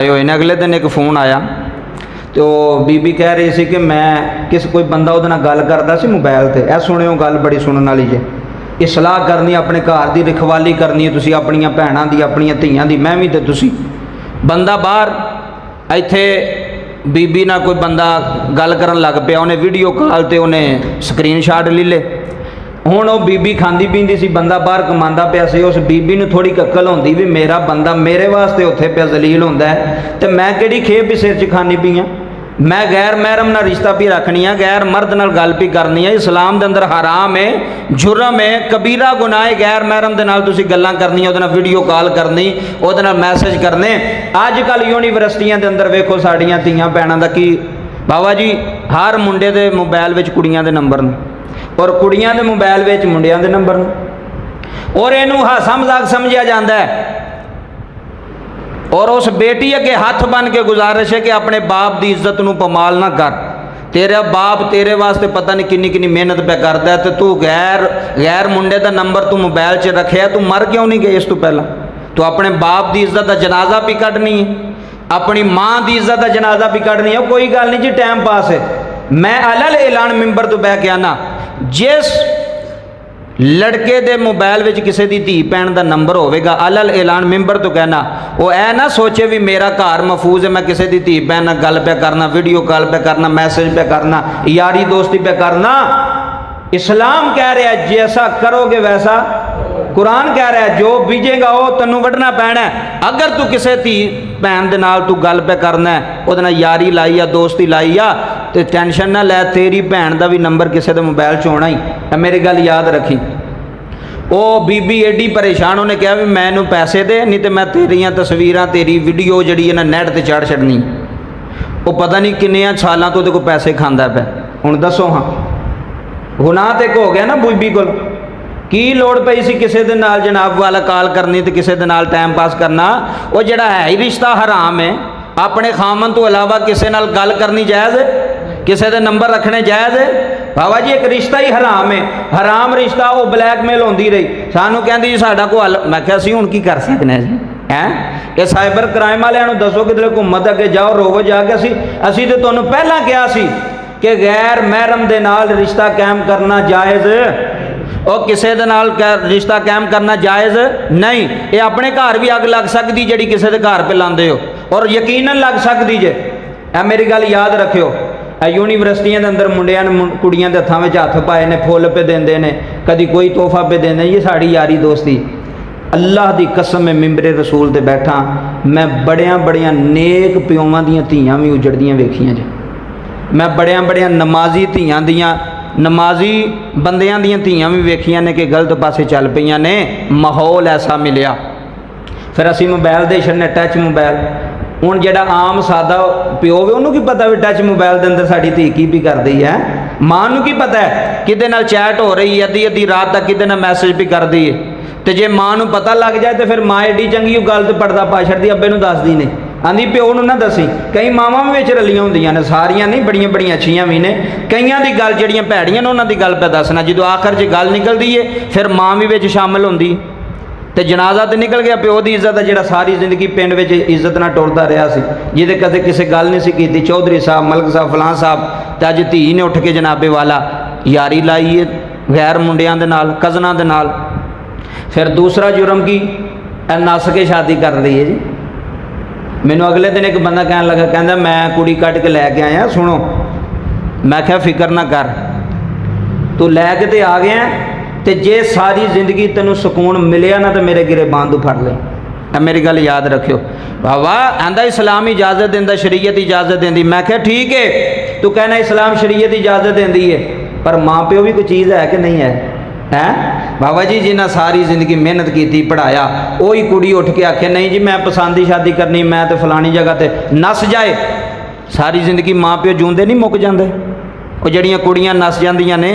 हुए ने। अगले दिन एक फ़ोन आया तो बीबी कह रही सी कि मैं किस कोई बंदा उहदे नाल गल करदा सी मोबाइल ते। ऐ सुनियो गल बड़ी सुनने वाली जे। इसलाह करनी अपने घर की रखवाली करनी है तुसी अपनियां भैणां दी अपनियां धीआं दी। मैं भी ते तुसी बंदा बाहर इत्थे बीबी नाल कोई बंदा गल करन लग पिया, उन्हें वीडियो कॉल ते उन्हें स्क्रीन शॉट ले ले। हुण वो बीबी खांदी पींदी सी, बंदा बाहर कमांदा पिया सी। उस बीबी नूं थोड़ी अक्ल होंदी भी मेरा बंदा मेरे वास्ते उत्थे पिया जलील हुंदा है ते मैं किहड़ी खेप भी सिर च खानी पई आं। मैं गैर महरम नाल रिश्ता भी रखनी है, गैर मर्द नाल गल भी करनी है। इस्लाम दे अंदर हराम है, जुर्म है, कबीरा गुनाह है। गैर महरम दे नाल तुसीं गल्लां करनी, उहदे नाल वीडियो कॉल करनी, उहदे नाल मैसेज करने। अजकल यूनीवर्सिटियां दे अंदर वेखो साड़ियां धीआं भैणां दा की बाबा जी, हर मुंडे दे मोबाइल विच कुड़ियां दे नंबर ने और कुड़ियां दे मोबाइल विच मुंडियां दे नंबर ने और इहनूं हासा मजाक समझिया जांदा है। और उस बेटी अगे हथ बन के गुजारिश है कि अपने बाप की इज्जत नूं पमाल ना कर। तेरा बाप तेरे वास्ते पता नहीं किन्नी किन्नी मेहनत पे करता है तो तू गैर मुंडे का नंबर तू मोबाइल च रखे, तू मर क्यों नहीं गई? इस तो पहला तू अपने बाप की इज्जत का जनाजा भी कढ़नी है, अपनी माँ की इज्जत का जनाजा भी कढ़नी है। कोई गल नहीं जी, टाइम पास है। मैं अलल ऐलान मिंबर तो बह के आना, जिस लड़के दे मोबाइल विच किसी दी धी भैन का नंबर होवेगा, अलल ऐलान मिंबर तो कहना, वो ऐ ना सोचे भी मेरा घर महफूज है, मैं किसी दी धी भैन नाल गल पे करना, वीडियो कॉल पे करना, मैसेज पे करना, यारी दोस्ती पे करना। इस्लाम कह रहा है जैसा करोगे वैसा, कुरान कह रहा है जो बीजेगा वो तेनों वढ़ना पैना है। अगर तू किसी धी भैन दे नाल तू गल पे करना है, उहदे नाल यारी लाई आ, दोस्ती लाई आ, तो टेंशन ना लै, तेरी भैन का भी नंबर किसी के मोबाइल च होना ही। मेरी गल याद रखी। वो बीबी एडी परेशान, उन्हें कहा भी मैनू पैसे दे, नहीं तो मैं तेरिया तस्वीरां तेरी वीडियो जी है ना नैट ते चाढ़ छड़नी। वो पता नहीं किन्नियां सालों तो को पैसे खाता पे। हुण दसो हाँ, गुनाह तो एक हो गया ना बीबी को। की लोड़ पई सी किसी दे नाल जनाब वाला कॉल करनी तो किसी दे नाल टाइम पास करना? वो जिहड़ा है ही रिश्ता हराम है। अपने खामन तो अलावा किसी नाल गल करनी जायज़ है, किसी दे नंबर रखने जायज़ है? बाबा जी एक रिश्ता ही हराम है। हराम रिश्ता वो ब्लैकमेल होंदी रही, सानू कहंदी जी साडा को हल। मैं क्या असीं हुण की कर सकते हैं जी? हैं ये साइबर क्राइम वालियां नूं दसो किधरे घुम्मत अगे जाओ, रोवो जाके असीं ते तुहानूं पहलां कहा सी कि गैर महरम दे नाल रिश्ता कायम करना जायज़ और किसी दे नाल रिश्ता कायम करना जायज़ नहीं। ये अपने घर भी अग लग सकती जिहड़ी किसी दे घर पे लांदे हो, और यकीनन लग सकती जे। ए मेरी गल याद रखियो। यूनीवर्सिटियां के अंदर मुंडियां कुड़ियां के हथां विच हथ पाए ने, फुल पे देंदे ने, कदी कोई तोहफा पे देंदे। ये साड़ी यारी दोस्ती। अल्लाह की कसम है, मिंबरे रसूल ते बैठा, मैं बड़िया बड़िया नेक प्योवां दियां धीआं भी उजड़दियां वेखियां जे। मैं बड़िया बड़िया नमाजी धीआं दियां, नमाजी बंदियां दियां धीआं भी वेखियां ने कि गलत पासे चल पईयां ने। माहौल ऐसा मिलिया, फिर असीं मोबाइल दे छड़ने, टच मोबाइल। हुण जिहड़ा आम सादा प्यो वे उन्होंने की पता भी टच मोबाइल के अंदर साड़ी धी की भी करती है? माँ नूं की पता है किदे नाल चैट हो रही है, अद्धी अद्धी रात तक किदे नाल मैसेज भी करती है। तो जे माँ नूं पता लग जाए तो फिर माँ एडी चंगी गल तो पर्दा पा छड्दी, अब्बे नूं दसदी ने, आंदी प्यो नूं ना दसी। कई मावां भी विच रलियां हुंदियां ने, सारियां नहीं, बड़ियां बड़ियां अच्छियां भी ने। कईयां दी गल जिहड़ियां भैड़ियां ने उन्हां दी गल पे दसना, जो आखिर च गल निकलदी है फिर माँ भी विच शामिल हुंदी। तो जनाजा तो निकल गया प्यो की इज्जत है, जिहड़ा सारी जिंदगी पिंड में इज्जत ना टुरदा रहा सी, जिहदे कदे किसी गल नहीं सी कीती, चौधरी साहब, मलक साहब, फलां साहब, तो अज धी ने उठ के जनाबे वाला यारी लाई है गैर मुंडियां दे नाल, कज़नां दे नाल। फिर दूसरा जुर्म की, नस के शादी कर ली है जी। मैनू अगले दिन एक बंदा कहन लगा, कहंदा मैं कुड़ी कट के लैके आया, सुनो। मैं क्या फिक्र ना कर, तू लैके तो आ गया, तो जे सारी जिंदगी तेनों सुकून मिलिया ना तो मेरे गिरे बांध फड़ ले। मेरी गल याद रखियो। बाबा आंदा इस्लाम इजाजत देंदा, शरीयत इजाजत देंदी। मैं क्या ठीक है, तू कहना इस्लाम शरीयत इजाजत देंदी है, पर माँ प्यो भी कोई चीज़ है कि नहीं है? हैं बाबा जी, जिन्हें सारी जिंदगी मेहनत की, पढ़ाया, वही कुड़ी उठ के आखे नहीं जी मैं पसंद की शादी करनी, मैं तो फलानी जगह ते नस जाए। सारी जिंदगी माँ प्यो जूंदे नहीं मुक जाते। वो जड़ियाँ कुड़ियाँ नस जांदियां ने,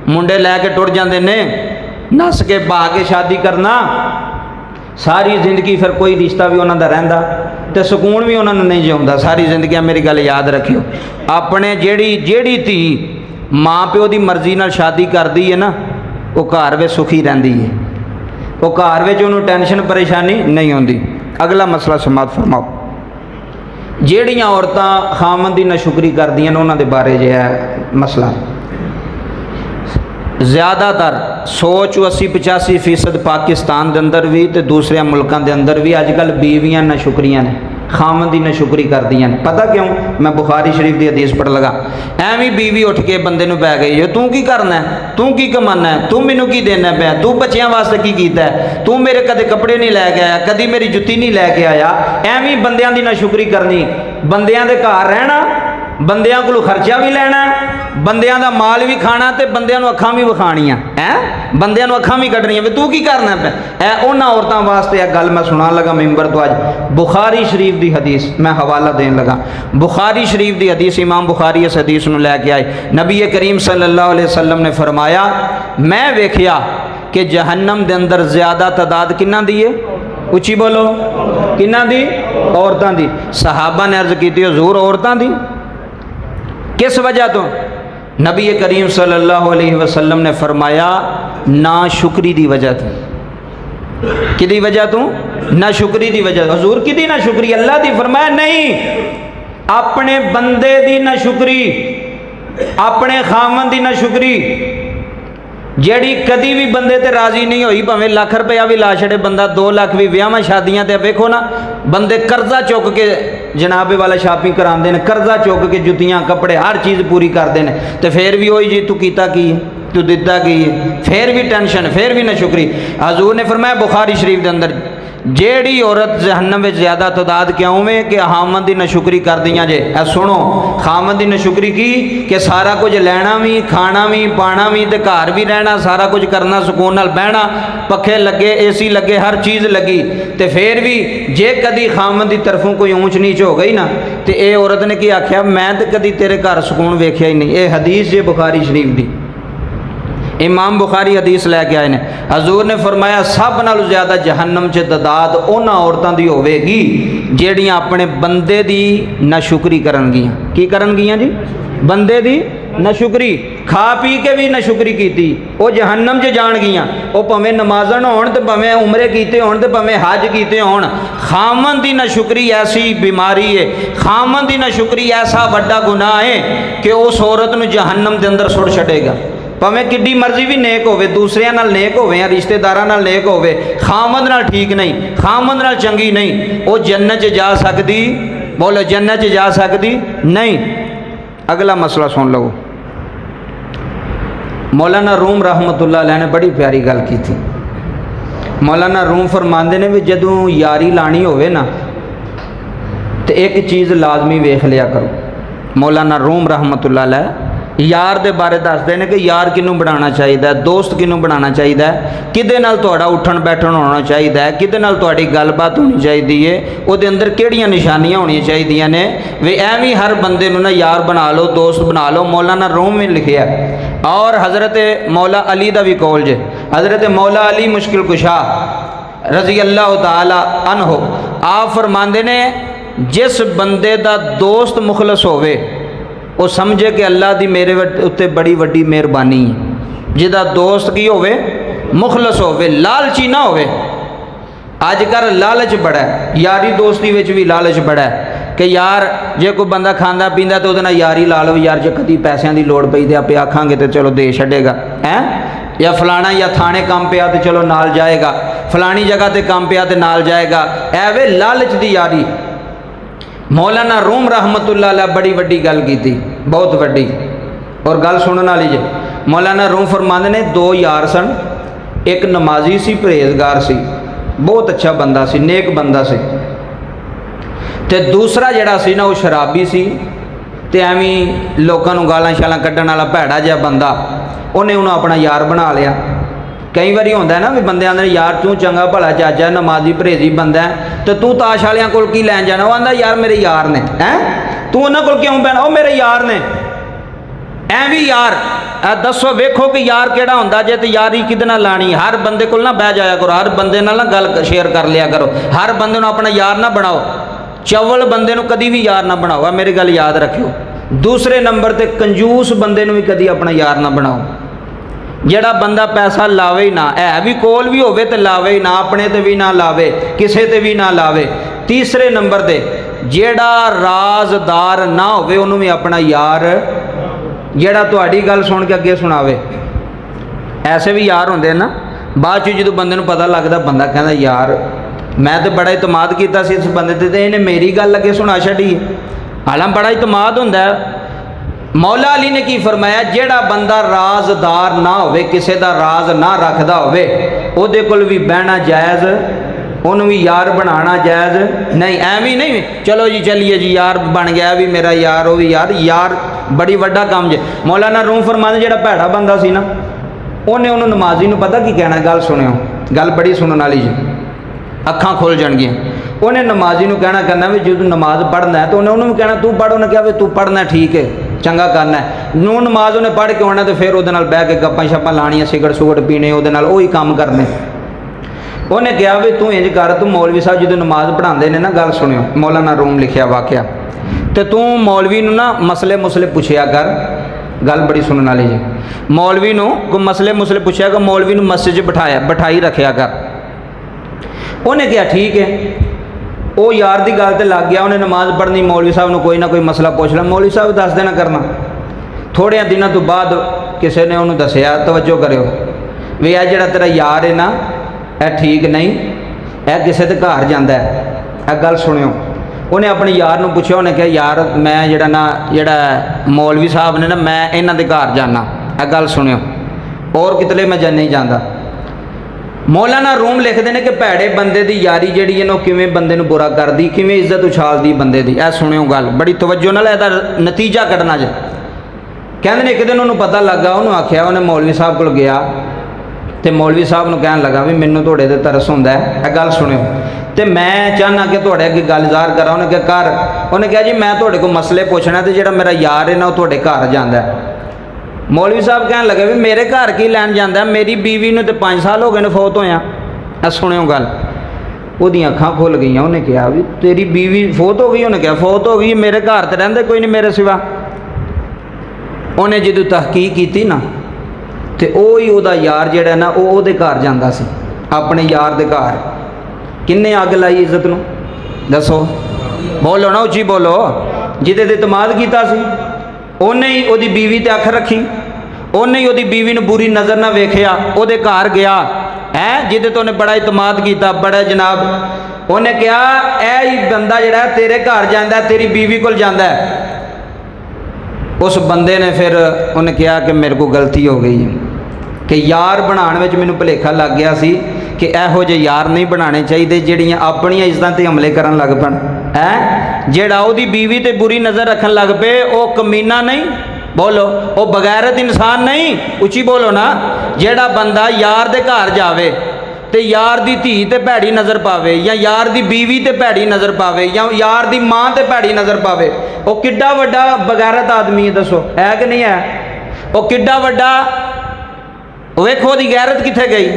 मुंडे लैके टुर जाते ने, नस के बहा के शादी करना, सारी जिंदगी फिर कोई रिश्ता भी उन्होंने रहिंदा तो सुकून भी उन्होंने नहीं जिउंदा सारी जिंदगी। मेरी गल याद रखियो, अपने जेड़ी धी माँ प्यो की मर्जी नाल शादी करती है ना, वो घर में सुखी रहिंदी है, वो घर में उन्होंने टेंशन परेशानी नहीं होंदी। अगला मसला समाप्त फरमाओ। ਜਿਹੜੀਆਂ ਔਰਤਾਂ ਖਾਮਨ ਦੀ ਨਾਸ਼ੁਕਰੀ ਕਰਦੀਆਂ ਨੇ ਉਹਨਾਂ ਦੇ ਬਾਰੇ ਜੇ ਹੈ ਮਸਲਾ। ज़्यादातर 100-80-85% पाकिस्तान के अंदर भी तो दूसरे मुल्कों के अंदर भी अजकल बीवियां नाशुक्रियां ने, खामन की नाशुक्री करदियां ने। पता क्यों? मैं बुखारी शरीफ की हदीस पढ़ लगा। एवं बीवी उठ के बंदे नूं पै गई, तू की करना है, तू की कमाना है, तू मैनू की देना पाया, तू बच्चों वास्ते की कीता है, तू मेरे कदे कपड़े नहीं लैके आया, कदी मेरी जुत्ती नहीं लैके आया। एवं बंदियां की नाशुक्री करनी, बंदियां दे घर रहना, बंदियां कोलों खर्चा भी लेना, बंदियां दा माल भी खाना ते बंदियां नूं अखां भी विखाणियां है, बंदियां नूं अखां भी कढणियां वी तू की करना पे। ए उन्हां औरतां वास्ते एक गल मैं सुनान लगा मिंबर तो अज, बुखारी शरीफ की हदीस मैं हवाला देन लगा। बुखारी शरीफ की हदीस, इमाम बुखारी इस हदीस नूं लैके आए। नबी करीम सल्लल्लाहु अलैहि वसल्लम ने फरमाया, मैं वेखिया कि जहन्नम दे अंदर ज़्यादा तादाद किन्हां दी है, उच्ची बोलो, किन्हां दी? औरतां दी। सहाबा ने अर्ज की, हुजूर औरतां दी किस वजह तो? नबी करीम सल्लल्लाहु अलैहि वसल्लम ने फरमाया, ना शुक्री दी वजह तो। किदी वजह तो? ना शुक्री दी वजह। हुजूर किदी ना शुक्री? अल्लाह दी। फरमाया नहीं, अपने बंदे दी ना शुक्री, अपने खामन दी ना शुक्री। ਜਿਹੜੀ कदी भी बंदे ते राजी नहीं हुई, भावें लाख रुपया भी ला छड़े बंदा, 2 लाख भी विआहां शादियां ते वेखो ना, बंदे कर्जा चुक के जनाबे वाला शॉपिंग कराते हैं, कर्जा चुक के जुत्तियां कपड़े हर चीज़ पूरी करते हैं, तो फिर भी वही जी तू कीता की है, तू दिता की है, फिर भी टेंशन, फिर भी ना शुक्री। हजूर ने फरमाया बुखारी शरीफ के अंदर, जेड़ी औरत जहन्नम में ज़्यादा तादाद क्यों में कि खामन की नाशुक्री कर दियाँ जे। सुनो, खामन की नाशुक्री की कि सारा कुछ लैना भी, खाना भी, पाना भी, तो घर भी रहना, सारा कुछ करना, सुकून नाल बहना, पखे लगे, AC लगे, हर चीज़ लगी, तो फिर भी जे कदी खामन की तरफों कोई ऊँच नीच हो गई ना, तो ये औरत ने की आख्या, मैं तो कदी तेरे घर सुकून वेख्या ही नहीं। ये हदीस जे बुखारी शरीफ की, इमाम बुखारी हदीस लैके आए ने। हजूर ने फरमाया, सब नालों ज़्यादा जहन्नम च तादाद उन्हां औरतां दी होवेगी जेड़ियां अपने बंदे दी नाशुक्री करनगियां। की करनगियां जी? बंदे दी नाशुक्री। खा पी के भी नाशुक्री कीती, वो जहन्नम च जान गियां। वो भावें नमाज़न होण ते भावें उमरे कीते होण ते भावें हज कीते होण। खामन दी नाशुक्री ऐसी बीमारी है, खामन दी नाशुक्री ऐसा वड्डा गुनाह है कि उस औरत नूं जहन्नम दे अंदर सुट छड़ेगा। भावें किड्डी मर्जी भी नेक होवे, दूसरिਆਂ नाल नेक होवे, रिश्तेदारां नाल नेक होवे, खामद नाल ठीक नहीं, खामद नाल चंगी नहीं, वो जन्नत च जा सकदी? बोलो, जन्नत च जा सकदी नहीं। अगला मसला सुन लो। मौलाना रूम रहमतुल्लाह अलैह ने बड़ी प्यारी गल की थी। मौलाना रूम फरमाते ने भी जदों यारी लानी होवे ना, तो एक चीज़ लाजमी वेख लिया करो। मौलाना रूम रहमतुल्लाह अलैह यार दे बारे दसदे ने कि यार किनू बनाना चाहिए, दोस्त किनू बनाना चाहिए, किदे नाल तुहाडा उठन बैठन होना चाहिए, किदे नाल तुहाडी गलबात होनी चाहिए, उहदे अंदर किहड़ियां निशानियां होनी चाहिए ने। वे एवं हर बंदे नूं ना यार बना लो, दोस्त बना लो। मौलाना रूम में लिखिया, और हज़रत मौला अली दा भी कौल जे। हज़रत मौला अली मुश्किल कुशा रज़ी अल्लाह तआला अन्हो आप फरमांदे ने, जिस बंदे दा दोस्त मुखलस होवे वो समझे कि अल्लाह दी मेरे उत्ते बड़ी वड्डी मेहरबानी है। जिदा दोस्त की होवे मुखलस होवे, लालची ना होवे। अजकल लालच बड़ा है, यारी दोस्ती विच भी लालच बड़ा है कि यार जे कोई बंदा खांदा पींदा तो उहदे नाल यारी ला लो, यार जे कदी पैसों की लोड़ पई तो आपे आखांगे तो चलो दे छड़ेगा है, या फलाना या थाने काम पिया तो चलो नाल जाएगा, फलानी जगह ते काम पिया तो नाल जाएगा। एवे लालच दी यारी। मौलाना रूम रहमतुल्लाह अलैह बड़ी वड्डी गल की थी, बहुत वड्डी, और गल सुनने वाली जे। मौलाना रूम फरमांदे ने, 2 यार सन, एक नमाजी सी, परहेजगार सी, बहुत अच्छा बंदा सी, नेक बंदा सी, ते दूसरा जड़ा सी ना वो शराबी सी, ते एवं लोगों को गालां शालां कड्ढण वाला भैड़ा जिहा बंदा। उन्हें उन्होंने अपना यार बना लिया। कई बारी होंदा है ना भी बंदे आंदे यार तू चंगा भला चाचा नमाजी परहेजी बंदा है, तो तू ताश वालियां कोल की लैन जाना? वो आंदा यार मेरे यार ने, हैं तू उन्होंने कोल क्यों बहना? वो मेरे यार ने। एवं यार दसो वेखो कि यार केड़ा होंदा जे, ते यारी किहदे नाल लानी? हर बंदे कोल ना बह जाया करो, हर बंदे नाल ना गल शेयर कर लिया करो, हर बंदे नूं अपना यार ना बनाओ। चवल बंदे नूं कदी भी यार ना बनाओ, मेरी गल याद रखियो। दूसरे नंबर ते कंजूस बंदे नूं भी कदी अपना यार ना बनाओ। जड़ा बंदा पैसा लावे ही ना, है भी कोल भी होवे ते लावे ही ना, अपने ते भी ना लावे, किसे ते भी ना लावे। तीसरे नंबर ते ਜਿਹੜਾ ਰਾਜ਼ਦਾਰ ਨਾ ਹੋਵੇ ਉਹਨੂੰ ਵੀ ਆਪਣਾ ਯਾਰ, ਜਿਹੜਾ ਤੁਹਾਡੀ ਗੱਲ ਸੁਣ ਕੇ ਅੱਗੇ ਸੁਣਾਵੇ। ਐਸੇ ਵੀ ਯਾਰ ਹੁੰਦੇ ਨਾ, ਬਾਅਦ 'ਚ ਜਦੋਂ ਬੰਦੇ ਨੂੰ ਪਤਾ ਲੱਗਦਾ, ਬੰਦਾ ਕਹਿੰਦਾ ਯਾਰ ਮੈਂ ਤਾਂ ਬੜਾ ਇਤਮਾਦ ਕੀਤਾ ਸੀ ਇਸ ਬੰਦੇ 'ਤੇ, ਤੇ ਇਹਨੇ ਮੇਰੀ ਗੱਲ ਅੱਗੇ ਸੁਣਾ ਛੱਡੀ ਹੈ। ਹਾਲਾਂਕਿ ਬੜਾ ਇਤਮਾਦ ਹੁੰਦਾ ਹੈ। ਮੌਲਾ ਅਲੀ ਨੇ ਕੀ ਫਰਮਾਇਆ, ਜਿਹੜਾ ਬੰਦਾ ਰਾਜ਼ਦਾਰ ਨਾ ਹੋਵੇ, ਕਿਸੇ ਦਾ ਰਾਜ਼ ਨਾ ਰੱਖਦਾ ਹੋਵੇ, ਉਹਦੇ ਕੋਲ ਵੀ ਬਹਿਣਾ ਜਾਇਜ਼, ਉਹਨੂੰ ਵੀ ਯਾਰ ਬਣਾਉਣਾ ਜਾਇਜ਼ ਨਹੀਂ। ਐਵੇਂ ਨਹੀਂ ਚਲੋ ਜੀ ਚੱਲੀਏ ਜੀ ਯਾਰ ਬਣ ਗਿਆ ਵੀ ਮੇਰਾ ਯਾਰ, ਉਹ ਵੀ ਯਾਰ, ਯਾਰ ਬੜੀ ਵੱਡਾ ਕੰਮ ਜੇ। ਮੌਲਾਨਾ ਰੂਮ ਫਰਮਾਉਂਦੇ ਜਿਹੜਾ ਭੈੜਾ ਬੰਦਾ ਸੀ ਨਾ, ਉਹਨੂੰ ਨਮਾਜ਼ੀ ਨੂੰ ਪਤਾ ਕੀ ਕਹਿਣਾ, ਗੱਲ ਸੁਣਿਓ, ਗੱਲ ਬੜੀ ਸੁਣਨ ਵਾਲੀ ਜੀ, ਅੱਖਾਂ ਖੁੱਲ ਜਾਣਗੀਆਂ। ਉਹਨੇ ਨਮਾਜ਼ੀ ਨੂੰ ਕਹਿਣਾ ਵੀ ਜਦੋਂ ਨਮਾਜ਼ ਪੜ੍ਹਨਾ ਹੈ ਤਾਂ ਉਹਨੂੰ ਵੀ ਕਹਿਣਾ ਤੂੰ ਪੜ੍ਹ, ਉਹਨੇ ਕਿਹਾ ਵੀ ਤੂੰ ਪੜ੍ਹਨਾ ਠੀਕ ਹੈ, ਚੰਗਾ ਕਰਨਾ ਹੈ। ਨੂੰ ਨਮਾਜ਼ ਉਹਨੇ ਪੜ੍ਹ ਕੇ ਆਉਣਾ ਤੇ ਫਿਰ ਉਹਦੇ ਨਾਲ ਬਹਿ ਕੇ ਗੱਪਾਂ ਛੱਪਾਂ ਲਾਣੀਆਂ, ਸਿਗਰਟ ਸੁਗਰਟ ਪੀਣੇ, ਉਹਦੇ ਨਾਲ ਉਹੀ ਕੰਮ ਕਰਨੇ। ਉਹਨੇ ਕਿਹਾ ਵੀ ਤੂੰ ਇੰਜ ਕਰ, ਤੂੰ ਮੌਲਵੀ ਸਾਹਿਬ ਜਦੋਂ ਨਮਾਜ਼ ਪੜ੍ਹਾਉਂਦੇ ਨੇ ਨਾ, ਗੱਲ ਸੁਣਿਓ, ਮੌਲਾਨਾ ਰੂਮ ਲਿਖਿਆ ਵਾਕਿਆ, ਤੇ ਤੂੰ ਮੌਲਵੀ ਨੂੰ ਨਾ ਮਸਲੇ ਪੁੱਛਿਆ ਕਰ। ਗੱਲ ਬੜੀ ਸੁਣਨ ਵਾਲੀ ਜੀ। ਮੌਲਵੀ ਨੂੰ ਕੋਈ ਮਸਲੇ ਪੁੱਛਿਆ ਕਰ, ਮੌਲਵੀ ਨੂੰ ਮਸਜਿਦ 'ਚ ਬਿਠਾਈ ਰੱਖਿਆ ਕਰ। ਉਹਨੇ ਕਿਹਾ ਠੀਕ ਹੈ। ਉਹ ਯਾਰ ਦੀ ਗੱਲ ਤੇ ਲੱਗ ਗਿਆ, ਉਹਨੇ ਨਮਾਜ਼ ਪੜ੍ਹਨੀ, ਮੌਲਵੀ ਸਾਹਿਬ ਨੂੰ ਕੋਈ ਨਾ ਕੋਈ ਮਸਲਾ ਪੁੱਛ ਲਿਆ, ਮੌਲਵੀ ਸਾਹਿਬ ਦੱਸ ਦੇਣਾ ਕਰਨਾ। ਥੋੜ੍ਹੇ ਦਿਨਾਂ ਤੋਂ ਬਾਅਦ ਕਿਸੇ ਨੇ ਉਹਨੂੰ ਦੱਸਿਆ, ਤਵੱਜੋ ਕਰਿਓ, ਵੀ ਇਹ ਜਿਹੜਾ ਤੇਰਾ ਯਾਰ ਹੈ ਨਾ, ਇਹ ਠੀਕ ਨਹੀਂ, ਇਹ ਕਿਸੇ ਦੇ ਘਰ ਜਾਂਦਾ ਹੈ। ਇਹ ਗੱਲ ਸੁਣਿਓ। ਉਹਨੇ ਆਪਣੇ ਯਾਰ ਨੂੰ ਪੁੱਛਿਆ, ਉਹਨੇ ਕਿਹਾ ਯਾਰ ਮੈਂ ਜਿਹੜਾ ਮੌਲਵੀ ਸਾਹਿਬ ਨੇ ਨਾ, ਮੈਂ ਇਹਨਾਂ ਦੇ ਘਰ ਜਾਣਾ। ਇਹ ਗੱਲ ਸੁਣਿਓ, ਹੋਰ ਕਿਤਲੇ ਮੈਂ ਨਹੀਂ ਜਾਂਦਾ। ਮੌਲਾਨਾ ਰੂਮ ਲਿਖਦੇ ਨੇ ਕਿ ਭੈੜੇ ਬੰਦੇ ਦੀ ਯਾਰੀ ਜਿਹੜੀ ਹੈ ਉਹ ਕਿਵੇਂ ਬੰਦੇ ਨੂੰ ਬੁਰਾ ਕਰਦੀ, ਕਿਵੇਂ ਇੱਜ਼ਤ ਉਛਾਲਦੀ ਬੰਦੇ ਦੀ। ਇਹ ਸੁਣਿਓ ਗੱਲ, ਬੜੀ ਤਵੱਜੋ ਨਾਲ ਇਹਦਾ ਨਤੀਜਾ ਕੱਢਣਾ ਜੇ। ਕਹਿੰਦੇ ਨੇ ਇੱਕ ਦਿਨ ਉਹਨੂੰ ਪਤਾ ਲੱਗਾ, ਉਹਨੂੰ ਆਖਿਆ, ਉਹਨੇ ਮੌਲਵੀ ਸਾਹਿਬ ਕੋਲ ਗਿਆ ਤੇ ਮੌਲਵੀ ਸਾਹਿਬ ਨੂੰ ਕਹਿਣ ਲੱਗਾ ਵੀ ਮੈਨੂੰ ਤੁਹਾਡੇ 'ਤੇ ਤਰਸ ਹੁੰਦਾ ਹੈ, ਇਹ ਗੱਲ ਸੁਣਿਓ, ਤੇ ਮੈਂ ਚਾਹੁੰਦਾ ਕਿ ਤੁਹਾਡੇ ਅੱਗੇ ਗੱਲ ਜ਼ਾਹਰ ਕਰਾਂ। ਉਹਨੇ ਕਿਹਾ ਕਰ। ਉਹਨੇ ਕਿਹਾ ਜੀ ਮੈਂ ਤੁਹਾਡੇ ਕੋਲ ਮਸਲੇ ਪੁੱਛਣਾ, ਤੇ ਜਿਹੜਾ ਮੇਰਾ ਯਾਰ ਹੈ ਨਾ ਉਹ ਤੁਹਾਡੇ ਘਰ ਜਾਂਦਾ ਹੈ। ਮੌਲਵੀ ਸਾਹਿਬ ਕਹਿਣ ਲੱਗੇ ਵੀ ਮੇਰੇ ਘਰ ਕੀ ਲੈਣ ਜਾਂਦਾ, ਮੇਰੀ ਬੀਵੀ ਨੂੰ ਤੇ 5 ਸਾਲ ਹੋ ਗਏ ਨੇ ਫੌਤ ਹੋਇਆ। ਇਹ ਸੁਣਿਓ ਗੱਲ। ਉਹਦੀਆਂ ਅੱਖਾਂ ਖੁੱਲ ਗਈਆਂ। ਉਹਨੇ ਕਿਹਾ ਵੀ ਤੇਰੀ ਬੀਵੀ ਫੌਤ ਹੋ ਗਈ? ਉਹਨੇ ਕਿਹਾ ਫੌਤ ਹੋ ਗਈ, ਮੇਰੇ ਘਰ ਤੇ ਰਹਿੰਦੇ ਕੋਈ ਨਹੀਂ ਮੇਰੇ ਸਿਵਾ। ਉਹਨੇ ਜਦੋਂ ਤਹਕੀਕ ਕੀਤੀ ਨਾ, ਤੇ ਉਹੀ ਉਹਦਾ ਯਾਰ ਜਿਹੜਾ ਨਾ, ਉਹ ਉਹਦੇ ਘਰ ਜਾਂਦਾ ਸੀ, ਆਪਣੇ ਯਾਰ ਦੇ ਘਰ। ਕਿੰਨੇ ਅੱਗ ਲਾਈ ਇੱਜ਼ਤ ਨੂੰ, ਦੱਸੋ, ਬੋਲੋ ਨਾ, ਉੱਚੀ ਬੋਲੋ। ਜਿਹਦੇ ਤੇ ਇਤਮਾਦ ਕੀਤਾ ਸੀ, ਉਹਨੇ ਹੀ ਉਹਦੀ ਬੀਵੀ ਤੇ ਅੱਖ ਰੱਖੀ, ਉਹਨੇ ਹੀ ਉਹਦੀ ਬੀਵੀ ਨੂੰ ਬੁਰੀ ਨਜ਼ਰ ਨਾਲ ਵੇਖਿਆ, ਉਹਦੇ ਘਰ ਗਿਆ ਹੈ, ਜਿਹਦੇ ਤੋਂ ਉਹਨੇ ਬੜਾ ਇਤਮਾਦ ਕੀਤਾ, ਬੜਾ ਜਨਾਬ। ਉਹਨੇ ਕਿਹਾ ਇਹ ਹੀ ਬੰਦਾ ਜਿਹੜਾ ਤੇਰੇ ਘਰ ਜਾਂਦਾ, ਤੇਰੀ ਬੀਵੀ ਕੋਲ ਜਾਂਦਾ। ਉਸ ਬੰਦੇ ਨੇ ਫਿਰ ਉਹਨੇ ਕਿਹਾ ਕਿ ਮੇਰੇ ਕੋਲ ਗਲਤੀ ਹੋ ਗਈ, ਕਿ ਯਾਰ ਬਣਾਉਣ ਵਿੱਚ ਮੈਨੂੰ ਭੁਲੇਖਾ ਲੱਗ ਗਿਆ ਸੀ ਕਿ ਇਹੋ ਜਿਹੇ ਯਾਰ ਨਹੀਂ ਬਣਾਉਣੇ ਚਾਹੀਦੇ ਜਿਹੜੀਆਂ ਆਪਣੀਆਂ ਇੱਜ਼ਤਾਂ ਤੇ ਹਮਲੇ ਕਰਨ ਲੱਗ ਪੈਣ। ਹੈ ਜਿਹੜਾ ਉਹਦੀ ਬੀਵੀ ਤੇ ਬੁਰੀ ਨਜ਼ਰ ਰੱਖਣ ਲੱਗ ਪਏ, ਉਹ ਕਮੀਨਾ ਨਹੀਂ, ਬੋਲੋ, ਉਹ ਬਗੈਰਤ ਇਨਸਾਨ ਨਹੀਂ, ਉੱਚੀ ਬੋਲੋ ਨਾ। ਜਿਹੜਾ ਬੰਦਾ ਯਾਰ ਦੇ ਘਰ ਜਾਵੇ ਤੇ ਯਾਰ ਦੀ ਧੀ ਤੇ ਭੈੜੀ ਨਜ਼ਰ ਪਾਵੇ, ਜਾਂ ਯਾਰ ਦੀ ਬੀਵੀ ਤੇ ਭੈੜੀ ਨਜ਼ਰ ਪਾਵੇ, ਜਾਂ ਯਾਰ ਦੀ ਮਾਂ ਤੇ ਭੈੜੀ ਨਜ਼ਰ ਪਾਵੇ, ਉਹ ਕਿੱਡਾ ਵੱਡਾ ਬਗੈਰਤ ਆਦਮੀ ਹੈ, ਦੱਸੋ ਹੈ ਕਿ ਨਹੀਂ ਹੈ? ਉਹ ਕਿੱਡਾ ਵੱਡਾ, ਵੇਖੋ ਉਹਦੀ ਗੈਰਤ ਕਿੱਥੇ ਗਈ।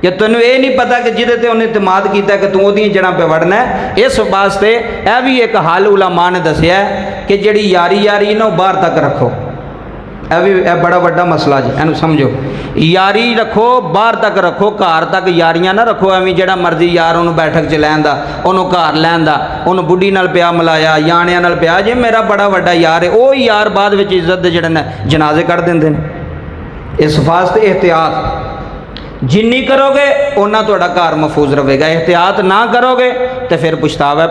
ਕਿ ਤੈਨੂੰ ਇਹ ਨਹੀਂ ਪਤਾ ਕਿ ਜਿਹਦੇ ਤੇ ਉਹਨੇ ਇਤਮਾਦ ਕੀਤਾ ਕਿ ਤੂੰ ਉਹਦੀਆਂ ਜੜ੍ਹਾਂ 'ਤੇ ਵੜਨਾ ਹੈ। ਇਸ ਵਾਸਤੇ ਇਹ ਵੀ ਇੱਕ ਹੱਲ ਉਲਮਾ ਨੇ ਦੱਸਿਆ ਕਿ ਜਿਹੜੀ ਯਾਰੀ ਨਾ ਉਹ ਬਾਹਰ ਤੱਕ ਰੱਖੋ। ਇਹ ਬੜਾ ਵੱਡਾ ਮਸਲਾ ਜੀ, ਇਹਨੂੰ ਸਮਝੋ। ਯਾਰੀ ਰੱਖੋ, ਬਾਹਰ ਤੱਕ ਰੱਖੋ, ਘਰ ਤੱਕ ਯਾਰੀਆਂ ਨਾ ਰੱਖੋ। ਐਵੇਂ ਜਿਹੜਾ ਮਰਜ਼ੀ ਯਾਰ ਉਹਨੂੰ ਬੈਠਕ 'ਚ ਲੈਣ ਦਾ, ਉਹਨੂੰ ਘਰ ਲੈਣ ਦਾ, ਉਹਨੂੰ ਬੁੱਢੀ ਨਾਲ ਪਿਆ ਮਿਲਾਇਆ, ਯਾਣਿਆਂ ਨਾਲ ਪਿਆ, ਜੇ ਮੇਰਾ ਬੜਾ ਵੱਡਾ ਯਾਰ ਹੈ, ਉਹ ਯਾਰ ਬਾਅਦ ਵਿੱਚ ਇੱਜ਼ਤ ਦੇ ਜਿਹੜੇ ਨੇ ਜਨਾਜ਼ੇ ਕੱਢ ਦਿੰਦੇ ਨੇ। ਇਸ ਵਾਸਤੇ ਇਹਤਿਆਤ ਜਿੰਨੀ ਕਰੋਗੇ ਉਹਨਾਂ ਤੁਹਾਡਾ ਘਰ ਮਹਿਫੂਜ਼ ਰਹੇਗਾ। ਇਹਤਿਆਤ ਨਾ ਕਰੋਗੇ ਤੇ ਫਿਰ ਪਛਤਾਵਾ।